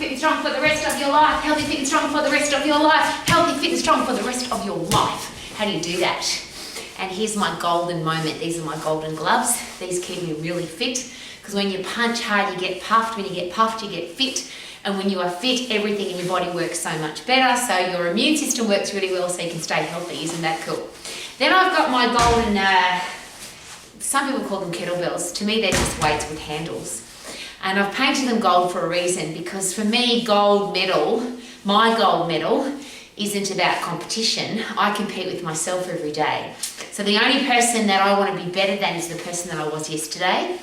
fit and strong for the rest of your life. Healthy, fit and strong for the rest of your life. Healthy, fit and strong for the rest of your life. How do you do that? And here's my golden moment. These are my golden gloves. These keep me really fit, because when you punch hard, you get puffed. When you get puffed, you get fit. And when you are fit, everything in your body works so much better. So your immune system works really well, so you can stay healthy. Isn't that cool? Then I've got my golden, some people call them kettlebells. To me, they're just weights with handles. And I've painted them gold for a reason, because for me, gold medal, my gold medal, isn't about competition. I compete with myself every day. So the only person that I want to be better than is the person that I was yesterday.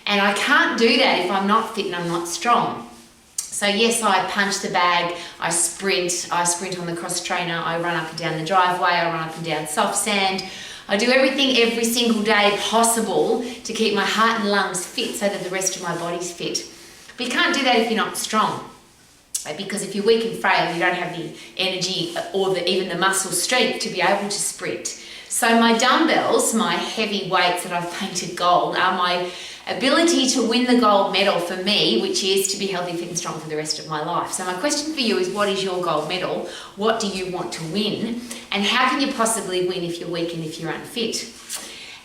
And I can't do that if I'm not fit and I'm not strong. So yes, I punch the bag, I sprint on the cross trainer, I run up and down the driveway, I run up and down soft sand. I do everything every single day possible to keep my heart and lungs fit so that the rest of my body's fit. But you can't do that if you're not strong. Because if you're weak and frail, you don't have the energy or even the muscle strength to be able to sprint. So my dumbbells, my heavy weights that I've painted gold, are my ability to win the gold medal for me, which is to be healthy, fit and strong for the rest of my life. So my question for you is, what is your gold medal? What do you want to win? And how can you possibly win if you're weak and if you're unfit?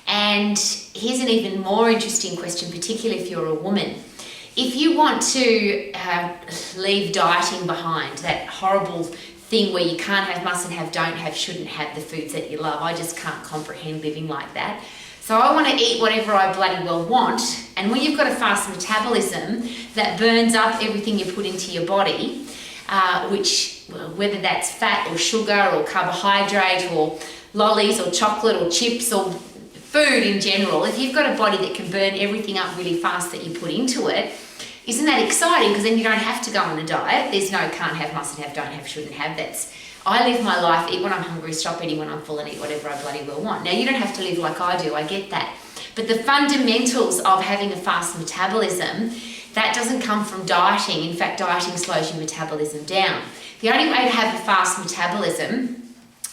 And here's an even more interesting question, particularly if you're a woman. If you want to leave dieting behind, that horrible thing where you can't have, mustn't have, don't have, shouldn't have the foods that you love, I just can't comprehend living like that. So I want to eat whatever I bloody well want. And when you've got a fast metabolism that burns up everything you put into your body, which, whether that's fat or sugar or carbohydrate or lollies or chocolate or chips or food in general, if you've got a body that can burn everything up really fast that you put into it, isn't that exciting? Because then you don't have to go on a diet. There's no can't have, mustn't have, don't have, shouldn't have. I live my life, eat when I'm hungry, stop eating when I'm full, and eat whatever I bloody well want. Now, you don't have to live like I do, I get that. But the fundamentals of having a fast metabolism, that doesn't come from dieting. In fact, dieting slows your metabolism down. The only way to have a fast metabolism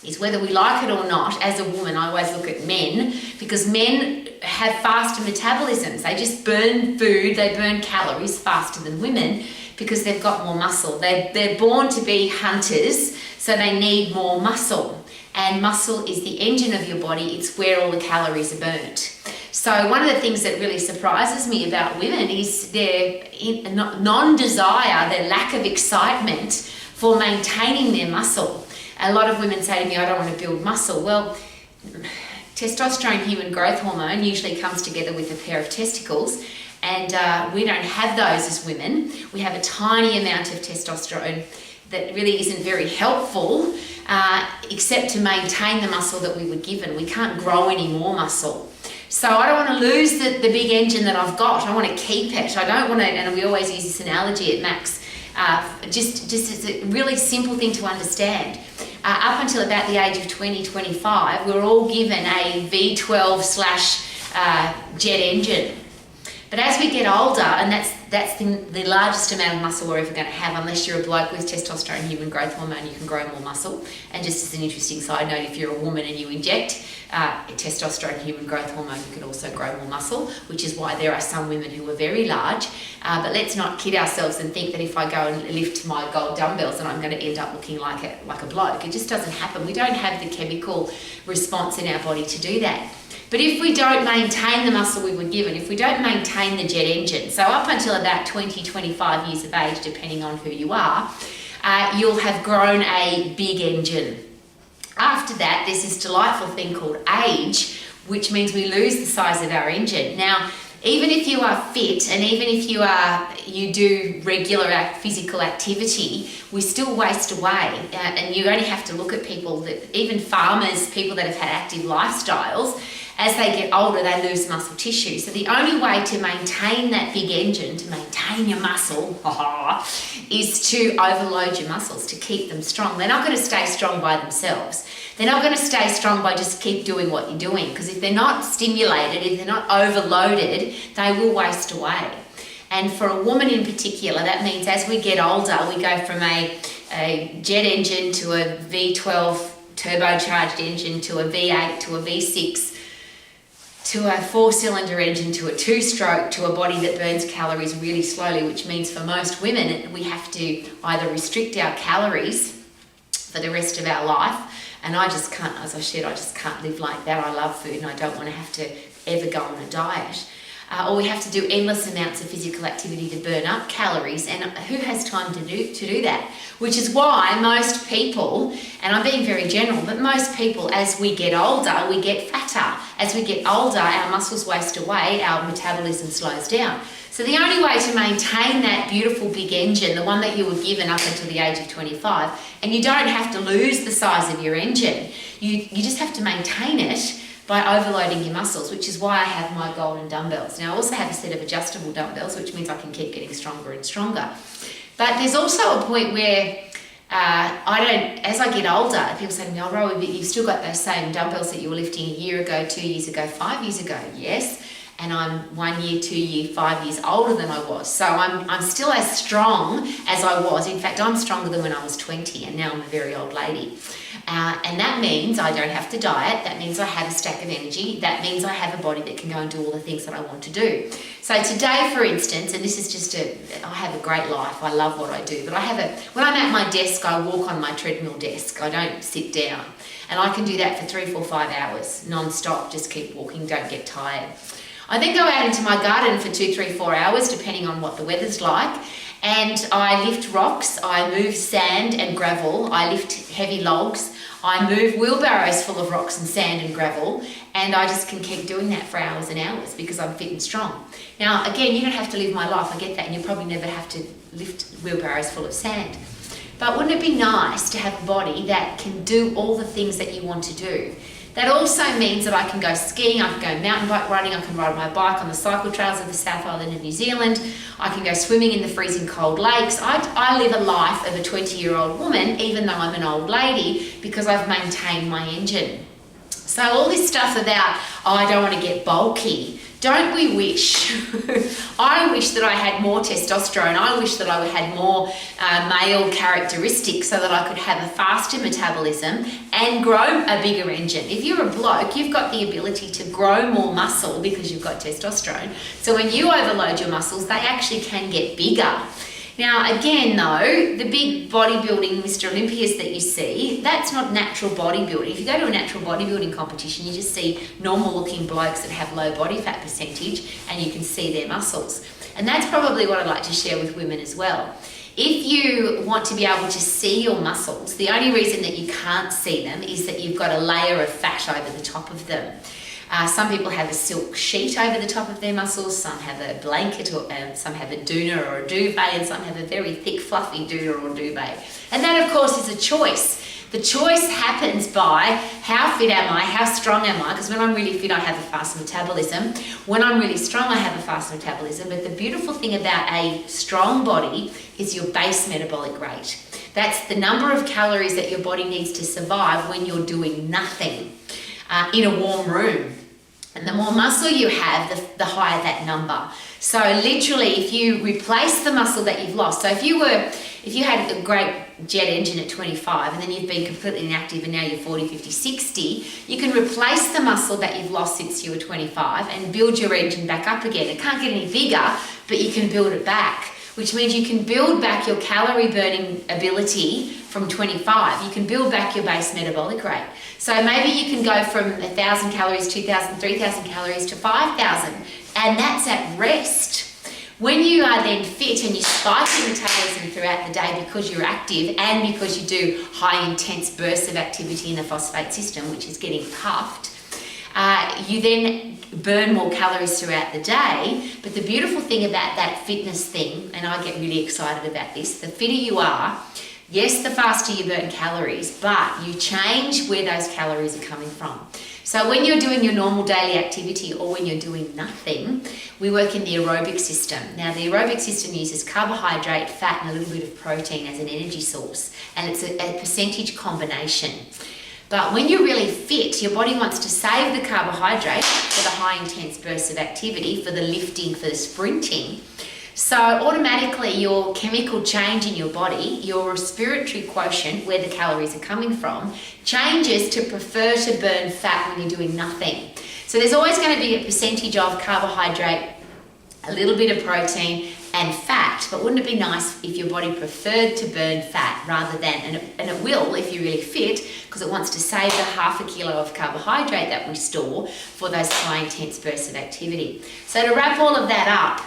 is, whether we like it or not, as a woman, I always look at men, because men have faster metabolisms. They just burn food, they burn calories faster than women because they've got more muscle. They're born to be hunters, so they need more muscle. And muscle is the engine of your body. It's where all the calories are burnt. So one of the things that really surprises me about women is their non-desire, their lack of excitement for maintaining their muscle. A lot of women say to me, I don't want to build muscle. Well, testosterone, human growth hormone, usually comes together with a pair of testicles, and we don't have those as women. We have a tiny amount of testosterone that really isn't very helpful, except to maintain the muscle that we were given. We can't grow any more muscle. So I don't want to lose the big engine that I've got. I want to keep it. I don't want to, and we always use this analogy at Max, just it's a really simple thing to understand. Up until about the age of 20, 25, we're all given a V12 / jet engine. But as we get older, and that's the largest amount of muscle we're ever going to have, unless you're a bloke with testosterone, human growth hormone, you can grow more muscle. And just as an interesting side note, if you're a woman and you inject testosterone, human growth hormone, you can also grow more muscle, which is why there are some women who are very large. But let's not kid ourselves and think that if I go and lift my gold dumbbells and I'm going to end up looking like a bloke. It just doesn't happen. We don't have the chemical response in our body to do that. But if we don't maintain the muscle we were given, if we don't maintain the jet engine, so up until about 20, 25 years of age, depending on who you are, you'll have grown a big engine. After that, there's this delightful thing called age, which means we lose the size of our engine. Now, even if you are fit and even if you do regular physical activity, we still waste away. And you only have to look at people, that even farmers, people that have had active lifestyles, as they get older, they lose muscle tissue. So the only way to maintain that big engine, to maintain your muscle, is to overload your muscles, to keep them strong. They're not going to stay strong by themselves. They're not going to stay strong by just keep doing what you're doing, because if they're not stimulated, if they're not overloaded, they will waste away. And for a woman in particular, that means as we get older, we go from a jet engine to a V12 turbocharged engine to a V8 to a V6 to a 4-cylinder engine, to a 2-stroke, to a body that burns calories really slowly, which means for most women, we have to either restrict our calories for the rest of our life. And I just can't, as I said, I just can't live like that. I love food and I don't want to have to ever go on a diet. Or we have to do endless amounts of physical activity to burn up calories, and who has time to do that? Which is why most people, and I'm being very general, but most people, as we get older, we get fatter. As we get older, our muscles waste away, our metabolism slows down. So the only way to maintain that beautiful big engine, the one that you were given up until the age of 25, and you don't have to lose the size of your engine, you just have to maintain it by overloading your muscles, which is why I have my golden dumbbells. Now I also have a set of adjustable dumbbells, which means I can keep getting stronger and stronger. But there's also a point where as I get older, people say to me, oh Rowie, but you've still got those same dumbbells that you were lifting a year ago, 2 years ago, 5 years ago. Yes, and I'm 1 year, 2 year, 5 years older than I was. So I'm still as strong as I was. In fact, I'm stronger than when I was 20, and now I'm a very old lady. And that means I don't have to diet. That means I have a stack of energy. That means I have a body that can go and do all the things that I want to do. So today, for instance, and this is just I have a great life. I love what I do. But when I'm at my desk, I walk on my treadmill desk. I don't sit down. And I can do that for 3, 4, 5 hours, non-stop. Just keep walking, don't get tired. I then go out into my garden for 2, 3, 4 hours, depending on what the weather's like. And I lift rocks, I move sand and gravel, I lift heavy logs, I move wheelbarrows full of rocks and sand and gravel, and I just can keep doing that for hours and hours because I'm fit and strong. Now, again, you don't have to live my life, I get that, and you'll probably never have to lift wheelbarrows full of sand. But wouldn't it be nice to have a body that can do all the things that you want to do? That also means that I can go skiing, I can go mountain bike riding, I can ride my bike on the cycle trails of the South Island of New Zealand, I can go swimming in the freezing cold lakes. I live a life of a 20-year-old woman, even though I'm an old lady, because I've maintained my engine. So all this stuff about, oh, I don't want to get bulky. Don't we wish? I wish that I had more testosterone. I wish that I had more male characteristics so that I could have a faster metabolism and grow a bigger engine. If you're a bloke, you've got the ability to grow more muscle because you've got testosterone. So when you overload your muscles, they actually can get bigger. Now, again, though, the big bodybuilding Mr. Olympias that you see, that's not natural bodybuilding. If you go to a natural bodybuilding competition, you just see normal-looking blokes that have low body fat percentage, and you can see their muscles. And that's probably what I'd like to share with women as well. If you want to be able to see your muscles, the only reason that you can't see them is that you've got a layer of fat over the top of them. Some people have a silk sheet over the top of their muscles, some have a blanket, or some have a doona or a duvet, and some have a very thick, fluffy doona or duvet. And that, of course, is a choice. The choice happens by how fit am I, how strong am I, because when I'm really fit, I have a fast metabolism. When I'm really strong, I have a fast metabolism. But the beautiful thing about a strong body is your base metabolic rate. That's the number of calories that your body needs to survive when you're doing nothing in a warm room. And the more muscle you have, the higher that number. So literally, if you replace the muscle that you've lost, so if you had a great jet engine at 25 and then you've been completely inactive and now you're 40, 50, 60, you can replace the muscle that you've lost since you were 25 and build your engine back up again. It can't get any bigger, but you can build it back, which means you can build back your calorie burning ability from 25. You can build back your base metabolic rate. So maybe you can go from 1,000 calories, 2,000, 3,000 calories to 5,000, and that's at rest. When you are then fit and you spike your metabolism throughout the day because you're active and because you do high intense bursts of activity in the phosphate system, which is getting puffed, you then burn more calories throughout the day. But the beautiful thing about that fitness thing, and I get really excited about this, the fitter you are, yes, the faster you burn calories, but you change where those calories are coming from. So when you're doing your normal daily activity or when you're doing nothing, we work in the aerobic system. Now, the aerobic system uses carbohydrate, fat, and a little bit of protein as an energy source, and it's a percentage combination. But when you're really fit, your body wants to save the carbohydrate for the high intense bursts of activity, for the lifting, for the sprinting. So automatically your chemical change in your body, your respiratory quotient, where the calories are coming from, changes to prefer to burn fat when you're doing nothing. So there's always going to be a percentage of carbohydrate, a little bit of protein and fat, but wouldn't it be nice if your body preferred to burn fat rather than, and it will if you're really fit, because it wants to save the half a kilo of carbohydrate that we store for those high intense bursts of activity. So to wrap all of that up,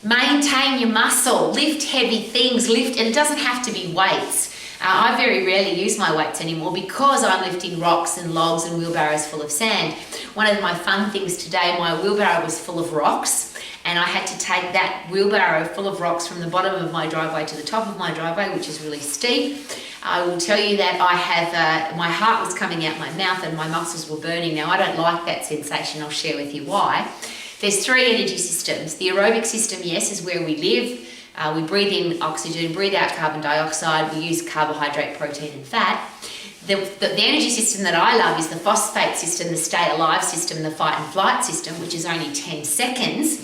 maintain your muscle, lift heavy things, and it doesn't have to be weights. I very rarely use my weights anymore because I'm lifting rocks and logs and wheelbarrows full of sand. One of my fun things today, my wheelbarrow was full of rocks, and I had to take that wheelbarrow full of rocks from the bottom of my driveway to the top of my driveway, which is really steep. I will tell you that I have, my heart was coming out my mouth and my muscles were burning. Now, I don't like that sensation. I'll share with you why. There's 3 energy systems. The aerobic system, yes, is where we live. We breathe in oxygen, breathe out carbon dioxide. We use carbohydrate, protein and fat. The energy system that I love is the phosphate system, the stay alive system, the fight and flight system, which is only 10 seconds.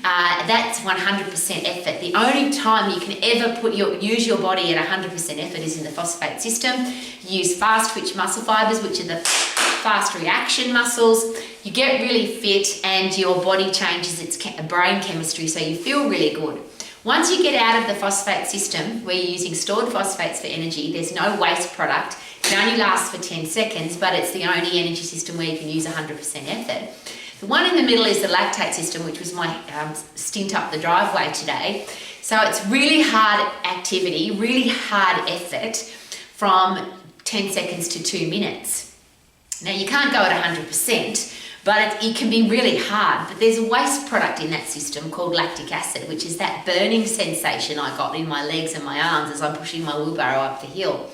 That's 100% effort. The only time you can ever use your body at 100% effort is in the phosphate system. You use fast twitch muscle fibers, which are the fast reaction muscles. You get really fit and your body changes its brain chemistry, so you feel really good. Once you get out of the phosphate system, where you're using stored phosphates for energy, there's no waste product. It only lasts for 10 seconds, but it's the only energy system where you can use 100% effort. The one in the middle is the lactate system, which was my stint up the driveway today. So it's really hard activity, really hard effort from 10 seconds to 2 minutes. Now you can't go at 100%, but it can be really hard. But there's a waste product in that system called lactic acid, which is that burning sensation I got in my legs and my arms as I'm pushing my wheelbarrow up the hill.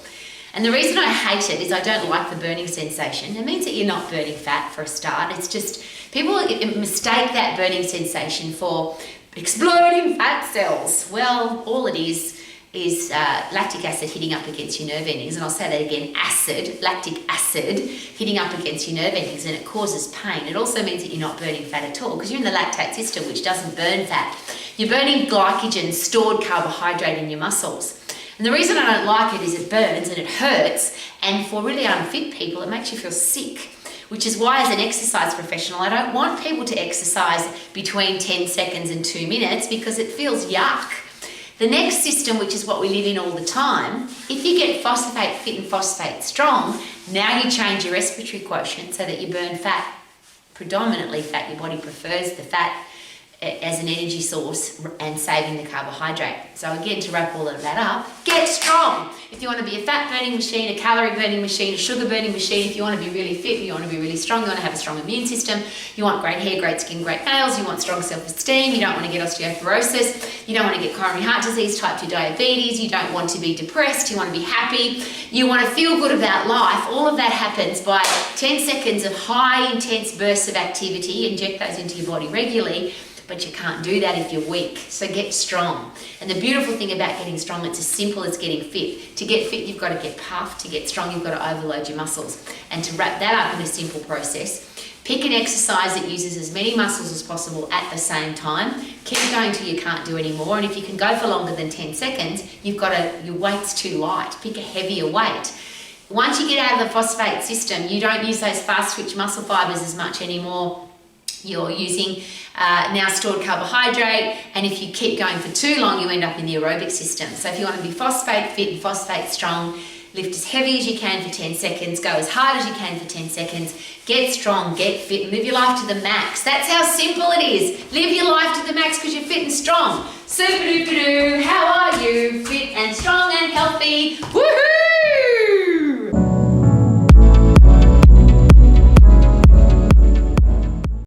And the reason I hate it is I don't like the burning sensation. It means that you're not burning fat for a start. It's just, people mistake that burning sensation for exploding fat cells. Well, all it is lactic acid hitting up against your nerve endings. And I'll say that again, lactic acid hitting up against your nerve endings, and it causes pain. It also means that you're not burning fat at all because you're in the lactate system, which doesn't burn fat. You're burning glycogen, stored carbohydrate in your muscles. And the reason I don't like it is it burns and it hurts, and for really unfit people, it makes you feel sick, which is why as an exercise professional, I don't want people to exercise between 10 seconds and 2 minutes because it feels yuck. The next system, which is what we live in all the time, if you get phosphate fit and phosphate strong, now you change your respiratory quotient so that you burn fat, predominantly fat. Your body prefers the fat as an energy source and saving the carbohydrate. So again, to wrap all of that up, get strong. If you want to be a fat burning machine, a calorie burning machine, a sugar burning machine, if you want to be really fit, you want to be really strong, you want to have a strong immune system, you want great hair, great skin, great nails, you want strong self-esteem, you don't want to get osteoporosis, you don't want to get coronary heart disease, type 2 diabetes, you don't want to be depressed, you want to be happy, you want to feel good about life. All of that happens by 10 seconds of high intense bursts of activity. Inject those into your body regularly. But you can't do that if you're weak. So get strong. And the beautiful thing about getting strong, it's as simple as getting fit. To get fit, you've got to get puffed. To get strong, you've got to overload your muscles. And to wrap that up in a simple process, pick an exercise that uses as many muscles as possible at the same time. Keep going till you can't do any more. And if you can go for longer than 10 seconds, your weight's too light. Pick a heavier weight. Once you get out of the phosphate system, you don't use those fast twitch muscle fibers as much anymore. You're using now stored carbohydrate, and if you keep going for too long, you end up in the aerobic system. So if you want to be phosphate fit and phosphate strong, lift as heavy as you can for 10 seconds, go as hard as you can for 10 seconds, get strong, get fit, and live your life to the max. That's how simple it is. Live your life to the max because you're fit and strong. Super duper doo, how are you? Fit and strong and healthy. Woohoo!